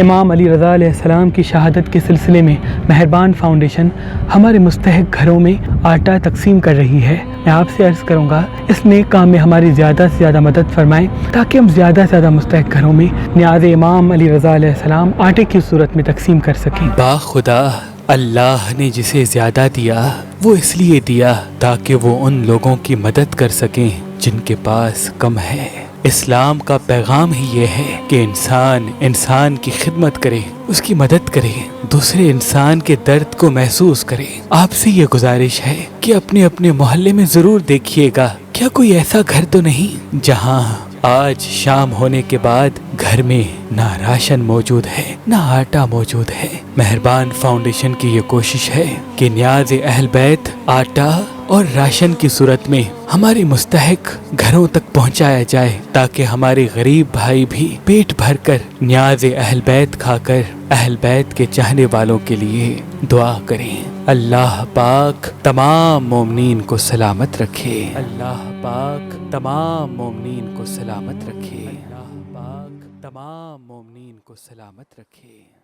امام علی رضا علیہ السلام کی شہادت کے سلسلے میں مہربان فاؤنڈیشن ہمارے مستحق گھروں میں آٹا تقسیم کر رہی ہے۔ میں آپ سے عرض کروں گا اس نیک کام میں ہماری زیادہ سے زیادہ مدد فرمائیں تاکہ ہم زیادہ سے زیادہ مستحق گھروں میں نیاز امام علی رضا علیہ السلام آٹے کی صورت میں تقسیم کر سکیں۔ با خدا اللہ نے جسے زیادہ دیا وہ اس لیے دیا تاکہ وہ ان لوگوں کی مدد کر سکیں جن کے پاس کم ہے۔ اسلام کا پیغام ہی یہ ہے کہ انسان کی خدمت کرے، اس کی مدد کرے، دوسرے انسان کے درد کو محسوس کرے۔ آپ سے یہ گزارش ہے کہ اپنے اپنے محلے میں ضرور دیکھیے گا کیا کوئی ایسا گھر تو نہیں جہاں آج شام ہونے کے بعد گھر میں نہ راشن موجود ہے نہ آٹا موجود ہے۔ مہربان فاؤنڈیشن کی یہ کوشش ہے کہ نیاز اہل بیت آٹا اور راشن کی صورت میں ہمارے مستحق گھروں تک پہنچایا جائے تاکہ ہمارے غریب بھائی بھی پیٹ بھر کر نیاز اہل بیت کھا کر اہل بیت کے چاہنے والوں کے لیے دعا کریں۔ اللہ پاک تمام مومنین کو سلامت رکھے۔ اللہ پاک تمام مومنین کو سلامت رکھے۔ اللہ پاک تمام مومنین کو سلامت رکھے۔